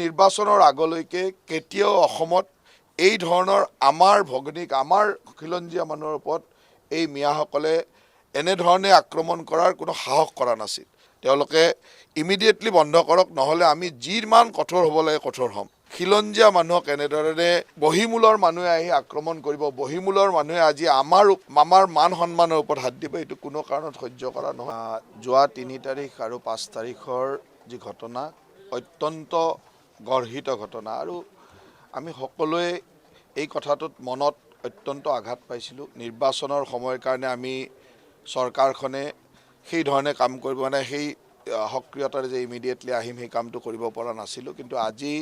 নিৰ্বাচনৰ আগলৈকে কেতিয়াও অসমত এই ধৰণৰ আমাৰ ভগ্নীক আমাৰ খিলঞ্জীয়া মানুহৰ ওপৰত এই মিয়াসকলে এনেধৰণে আক্ৰমণ কৰাৰ কোনো সাহস কৰা নাছিল। তেওঁলোকে ইমিডিয়েটলি বন্ধ কৰক, নহ'লে আমি যিমান কঠোৰ হ'ব লাগে কঠোৰ হ'ম। খিলঞ্জীয়া মানুহক এনেধৰণে বহিমূলৰ মানুহে আহি আক্ৰমণ কৰিব, বহিমূলৰ মানুহে আজি আমাৰ মান সন্মানৰ ওপৰত হাত দিব, এইটো কোনো কাৰণত সহ্য কৰা নহয়। যোৱা ৩ তাৰিখ আৰু ৫ তাৰিখৰ যি ঘটনা অত্যন্ত গৰ্হিত ঘটনা, আৰু আমি সকলোৱে এই কথাটোত মনত অত্যন্ত আঘাত পাইছিলোঁ। নিৰ্বাচনৰ সময়ৰ কাৰণে আমি চৰকাৰখনে সেই ধৰণে কাম কৰিব, সেই সক্ৰিয়তাৰে যে ইমিডিয়েটলি আহিম সেই কামটো কৰিব পৰা নাছিলোঁ। কিন্তু আজি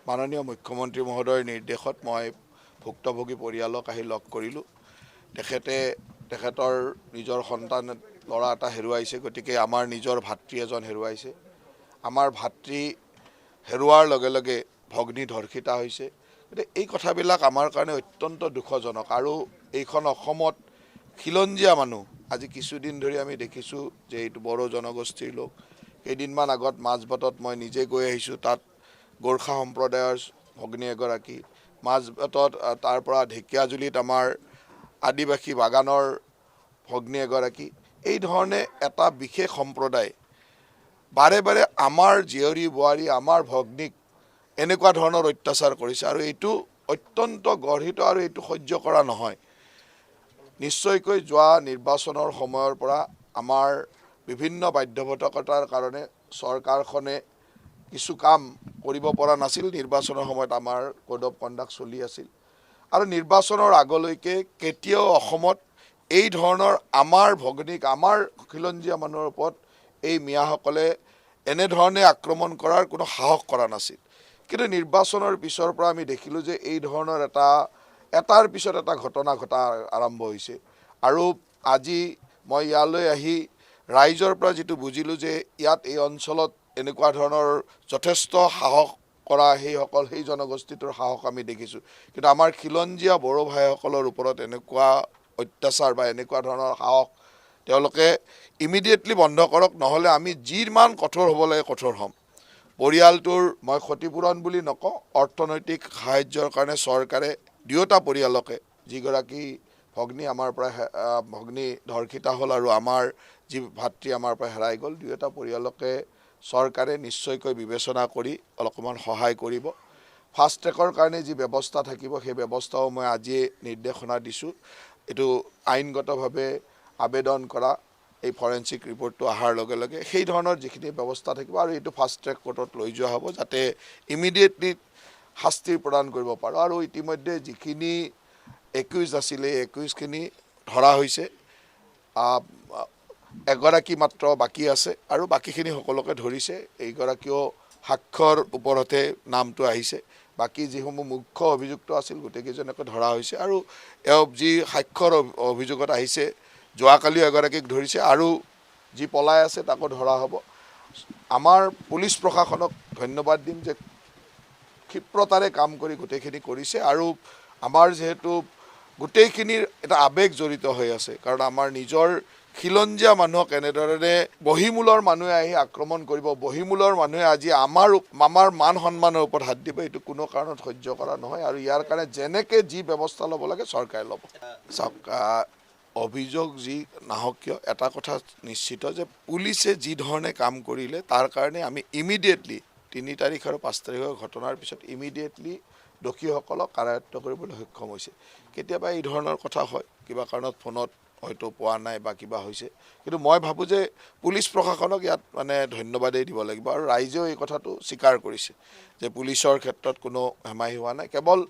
মাননীয় মুখ্যমন্ত্ৰী মহোদয়ৰ নিৰ্দেশত মই ভুক্তভোগী পৰিয়ালক আহি লগ কৰিলোঁ। তেখেতৰ নিজৰ সন্তান ল'ৰা এটা হেৰুৱাইছে, গতিকে আমাৰ নিজৰ ভাতৃ এজন হেৰুৱাইছে। আমাৰ ভাতৃ হেৰুৱাৰ লগে লগে ভগ্নী ধৰ্ষিতা হৈছে। গতিকে এই কথাবিলাক আমাৰ কাৰণে অত্যন্ত দুখজনক। আৰু এইখন অসমত খিলঞ্জীয়া মানুহ আজি কিছুদিন ধৰি আমি দেখিছোঁ যে এইটো বড়ো জনগোষ্ঠীৰ লোক। কেইদিনমান আগত মাজবাটত মই নিজে গৈ আহিছোঁ, তাত গোৰ্খা সম্প্ৰদায়ৰ ভগ্নী এগৰাকী, মাজবাটত তাৰ পৰা ঢেকীয়াজুলিত আমাৰ আদিবাসী বাগানৰ ভগ্নী এগৰাকী। এই ধৰণে এটা বিশেষ সম্প্ৰদায় বাৰে বাৰে আমাৰ জীয়ৰী বোৱাৰী আমাৰ ভগ্নীক এনেকুৱা ধৰণৰ অত্যাচাৰ কৰিছে, আৰু এইটো অত্যন্ত গৰ্হিত, আৰু এইটো সহ্য কৰা নহয়। নিশ্চয়কৈ যোৱা নিৰ্বাচনৰ সময়ৰ পৰা আমাৰ বিভিন্ন বাধ্যবাধকতাৰ কাৰণে চৰকাৰখনে কিছু কাম কৰিব পৰা নাছিল। নিৰ্বাচনৰ সময়ত আমাৰ কোড অফ কণ্ডাক্ট চলি আছিল, আৰু নিৰ্বাচনৰ আগলৈকে কেতিয়াও অসমত এই ধৰণৰ আমাৰ ভগ্নীক আমাৰ খিলঞ্জীয়া মানুহৰ ওপৰত এই মিয়াসকলে এনেধৰণে আক্ৰমণ কৰাৰ কোনো সাহস কৰা নাছিল। কিন্তু নিৰ্বাচনৰ পিছৰ পৰা আমি দেখিলোঁ যে এই ধৰণৰ এটাৰ পিছত এটা ঘটনা ঘটা আৰম্ভ হৈছে। আৰু আজি মই ইয়ালৈ আহি ৰাইজৰ পৰা যিটো বুজিলোঁ যে ইয়াত এই অঞ্চলত এনেকুৱা ধৰণৰ যথেষ্ট সাহস কৰা সেই জনগোষ্ঠীটোৰ সাহস আমি দেখিছোঁ। কিন্তু আমাৰ খিলঞ্জীয়া বড়ো ভাইসকলৰ ওপৰত এনেকুৱা অত্যাচাৰ বা এনেকুৱা ধৰণৰ সাহস তেওঁলোকে ইমিডিয়েটলি বন্ধ কৰক, নহ'লে আমি যিমান কঠোৰ হ'ব লাগে কঠোৰ হ'ম। পৰিয়ালটোৰ মই ক্ষতিপূৰণ বুলি নকওঁ, অৰ্থনৈতিক সাহায্যৰ কাৰণে চৰকাৰে দুয়োটা পৰিয়ালকে, যিগৰাকী ভগ্নী আমাৰ পৰা ভগ্নী ধৰ্ষিতা হ'ল আৰু আমাৰ যি ভাতৃ আমাৰ পৰা হেৰাই গ'ল, দুয়োটা পৰিয়ালকে চৰকাৰে নিশ্চয়কৈ বিবেচনা কৰি অলপমান সহায় কৰিব। ফাষ্ট ট্ৰেকৰ কাৰণে যি ব্যৱস্থা থাকিব সেই ব্যৱস্থাও মই আজিয়ে নিৰ্দেশনা দিছোঁ। এইটো আইনগতভাৱে আবেদন কৰা, এই ফৰেঞ্চিক ৰিপৰ্টটো অহাৰ লগে লগে সেই ধৰণৰ যিখিনি ব্যৱস্থা থাকিব, আৰু এইটো ফাষ্ট ট্ৰেক কোৰ্টত লৈ যোৱা হ'ব যাতে ইমিডিয়েটলি শাস্তি প্ৰদান কৰিব পাৰোঁ। আৰু ইতিমধ্যে যিখিনি একিউজ আছিলে এই একিউজখিনি ধৰা হৈছে, এগৰাকী মাত্ৰ বাকী আছে, আৰু বাকীখিনি সকলোকে ধৰিছে। এইগৰাকীও সাক্ষ্যৰ ওপৰতে নামটো আহিছে। বাকী যিসমূহ মুখ্য অভিযুক্ত আছিল গোটেইকেইজনকে ধৰা হৈছে, আৰু যি সাক্ষ্যৰ অভিযোগত আহিছে যোৱাকালিও এগৰাকীক ধৰিছে, আৰু যি পলাই আছে তাকো ধৰা হ'ব। আমাৰ পুলিচ প্ৰশাসনক ধন্যবাদ দিম যে ক্ষিপ্ৰতাৰে কাম কৰি গোটেইখিনি কৰিছে, আৰু আমাৰ যিহেতু গোটেইখিনিৰ এটা আৱেগ জড়িত হৈ আছে, কাৰণ আমাৰ নিজৰ খিলঞ্জীয়া মানুহক এনেধৰণে বহিমূলৰ মানুহে আহি আক্ৰমণ কৰিব, বহিমূলৰ মানুহে আজি আমাৰ মান সন্মানৰ ওপৰত হাত দিব, এইটো কোনো কাৰণত সহ্য কৰা নহয়। আৰু ইয়াৰ কাৰণে যেনেকৈ যি ব্যৱস্থা ল'ব লাগে চৰকাৰে ল'ব। চাওক, অভিযোগ যি নাহক কিয়, এটা কথা নিশ্চিত যে পুলিচে যি ধৰণে কাম কৰিলে তাৰ কাৰণে আমি ইমিডিয়েটলি ৩ তাৰিখ আৰু ৫ তাৰিখৰ ঘটনাৰ পিছত ইমিডিয়েটলি দোষীসকলক কাৰায়ত্ব কৰিবলৈ সক্ষম হৈছে। কেতিয়াবা এই ধৰণৰ কথা হয়, কিবা কাৰণত ফোনত হয়তো পোৱা নাই বা কিবা হৈছে, কিন্তু মই ভাবোঁ যে পুলিচ প্ৰশাসনক ইয়াত ধন্যবাদেই দিব লাগিব, আৰু ৰাইজেও এই কথাটো স্বীকাৰ কৰিছে যে পুলিচৰ ক্ষেত্ৰত কোনো হেমাহি হোৱা নাই। কেৱল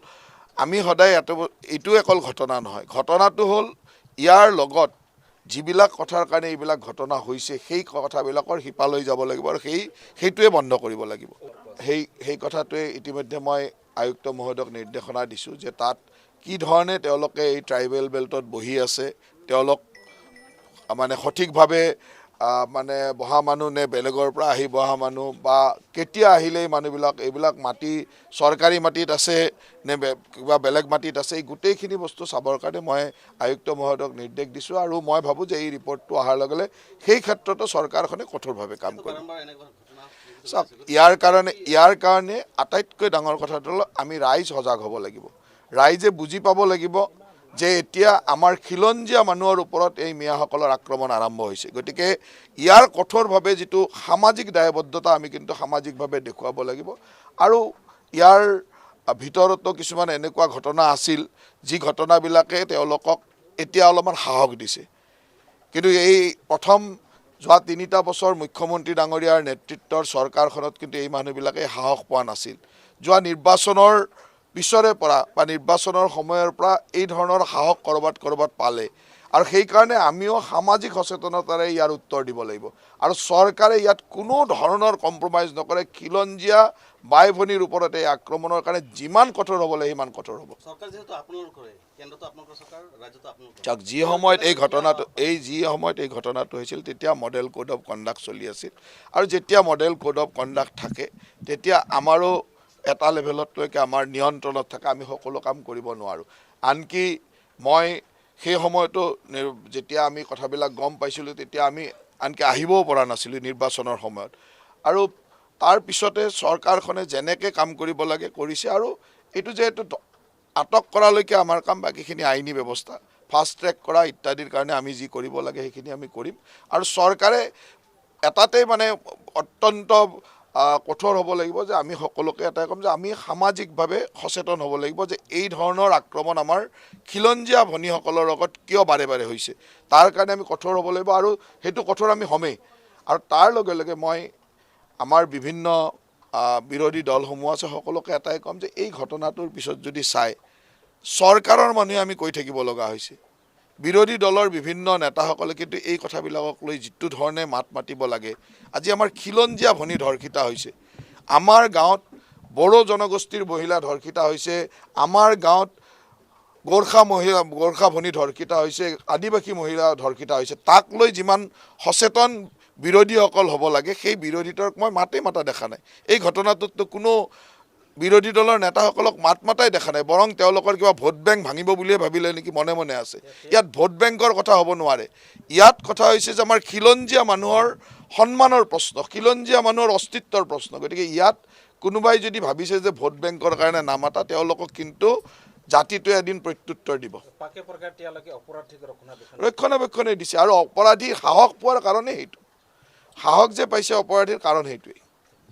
আমি সদায় এইটো অকল ঘটনা নহয়, ঘটনাটো হ'ল ইয়াৰ লগত যিবিলাক কথাৰ কাৰণে এইবিলাক ঘটনা হৈছে সেই কথাবিলাকৰ শিপালৈ যাব লাগিব, আৰু সেইটোৱে বন্ধ কৰিব লাগিব। সেই কথাটোৱে ইতিমধ্যে মই আয়ুক্ত মহোদয়ক নিৰ্দেশনা দিছোঁ যে তাত কি ধৰণে তেওঁলোকে এই ট্ৰাইবেল বেল্টত বহি আছে, তেওঁলোক সঠিকভাৱে বহা মানুহ নে বেলেগৰ পৰা আহি বহা মানুহ, বা কেতিয়া আহিলে এই মানুহবিলাক, এইবিলাক মাটি চৰকাৰী মাটিত আছে নে কিবা বেলেগ মাটিত আছে, এই গোটেইখিনি বস্তু চাবৰ কাৰণে মই আয়ুক্ত মহোদয়ক নিৰ্দেশ দিছোঁ। আৰু মই ভাবোঁ যে এই ৰিপৰ্টটো অহাৰ লগে লগে সেই ক্ষেত্ৰতো চৰকাৰখনে কঠোৰভাৱে কাম কৰিব। চাওক ইয়াৰ কাৰণে আটাইতকৈ ডাঙৰ কথাটো হ'ল আমি ৰাইজ সজাগ হ'ব লাগিব। ৰাইজে বুজি পাব লাগিব যে এতিয়া আমাৰ খিলঞ্জীয়া মানুহৰ ওপৰত এই মিয়াসকলৰ আক্ৰমণ আৰম্ভ হৈছে। গতিকে ইয়াৰ কঠোৰভাৱে যিটো সামাজিক দায়বদ্ধতা আমি কিন্তু সামাজিকভাৱে দেখুৱাব লাগিব। আৰু ইয়াৰ ভিতৰতো কিছুমান এনেকুৱা ঘটনা আছিল যি ঘটনাবিলাকে তেওঁলোকক এতিয়া অলপমান সাহস দিছে। কিন্তু এই প্ৰথম যোৱা ৩টা বছৰ মুখ্যমন্ত্ৰী ডাঙৰীয়াৰ নেতৃত্বৰ চৰকাৰখনত কিন্তু এই মানুহবিলাকে সাহস পোৱা নাছিল। যোৱা নিৰ্বাচনৰ পিছৰে পৰা বা নিৰ্বাচনৰ সময়ৰ পৰা এই ধৰণৰ সাহস ক'ৰবাত পালে। আৰু সেইকাৰণে আমিও সামাজিক সচেতনতাৰে ইয়াৰ উত্তৰ দিব লাগিব। আৰু চৰকাৰে ইয়াত কোনো ধৰণৰ কম্প্ৰমাইজ নকৰে। খিলঞ্জীয়া বাই ভনীৰ ওপৰত এই আক্ৰমণৰ কাৰণে যিমান কঠোৰ হ'ব লাগে সিমান কঠোৰ হ'ব। চাওক, যি সময়ত এই ঘটনাটো হৈছিল তেতিয়া মডেল কোড অফ কণ্ডাক্ট চলি আছিল। আৰু যেতিয়া মডেল কোড অফ কণ্ডাক্ট থাকে তেতিয়া আমাৰো এটা লেভেলতলৈকে আমাৰ নিয়ন্ত্ৰণত থাকে, আমি সকলো কাম কৰিব নোৱাৰোঁ। আনকি মই সেই সময়তো যেতিয়া আমি কথাবিলাক গম পাইছিলোঁ তেতিয়া আমি আনকি আহিবও পৰা নাছিলোঁ নিৰ্বাচনৰ সময়ত। আৰু তাৰ পিছতে চৰকাৰখনে যেনেকৈ কাম কৰিব লাগে কৰিছে। আৰু এইটো যিহেতু আটক কৰালৈকে আমাৰ কাম, বাকীখিনি আইনী ব্যৱস্থা ফাষ্ট ট্ৰেক কৰা ইত্যাদিৰ কাৰণে আমি যি কৰিব লাগে সেইখিনি আমি কৰিম। আৰু চৰকাৰে এটাতেই মানে অত্যন্ত কঠোৰ হ'ব লাগিব যে আমি সকলোকে এটাই ক'ম যে আমি সামাজিকভাৱে সচেতন হ'ব লাগিব যে এই ধৰণৰ আক্ৰমণ আমাৰ খিলঞ্জীয়া ভনীসকলৰ লগত কিয় বাৰে বাৰে হৈছে। তাৰ কাৰণে আমি কঠোৰ হ'ব লাগিব আৰু সেইটো কঠোৰ আমি হ'মেই। আৰু তাৰ লগে লগে মই আমাৰ বিভিন্ন বিৰোধী দলসমূহ আছে সকলোকে এটাই ক'ম যে এই ঘটনাটোৰ পিছত যদি চাই চৰকাৰৰ মানুহে আমি কৈ থাকিব লগা হৈছে। বিৰোধী দলৰ বিভিন্ন নেতাসকলে কিন্তু এই কথাবিলাকক লৈ যিটো ধৰণে মাত মাতিব লাগে। আজি আমাৰ খিলঞ্জীয়া ভনী ধৰ্ষিত হৈছে, আমাৰ গাঁৱত বড়ো জনগোষ্ঠীৰ মহিলা ধৰ্ষিত হৈছে, আমাৰ গাঁৱত গোৰ্খা ভনী ধৰ্ষিত হৈছে, আদিবাসী মহিলা ধৰ্ষিত হৈছে। তাক লৈ যিমান সচেতন বিৰোধীসকল হ'ব লাগে সেই বিৰোধীটোক মই মাতেই মাতা দেখা নাই। এই ঘটনাটোততো কোনো বিৰোধী দলৰ নেতাসকলক মাত মাতাই দেখা নাই, বৰং তেওঁলোকৰ কিবা ভোট বেংক ভাঙিব বুলিয়ে ভাবিলে নেকি মনে মনে আছে। ইয়াত ভোট বেংকৰ কথা হ'ব নোৱাৰে। ইয়াত কথা হৈছে যে আমাৰ খিলঞ্জীয়া মানুহৰ সন্মানৰ প্ৰশ্ন, খিলঞ্জীয়া মানুহৰ অস্তিত্বৰ প্ৰশ্ন। গতিকে ইয়াত কোনোবাই যদি ভাবিছে যে ভোট বেংকৰ কাৰণে নামাতা, তেওঁলোকক কিন্তু জাতিটোৱে এদিন প্ৰত্যুত্তৰ দিব। ৰক্ষণাবেক্ষণে দিছে আৰু অপৰাধী সাহস পোৱাৰ কাৰণে সেইটো, সাহস যে পাইছে অপৰাধীৰ কাৰণ সেইটোৱেই।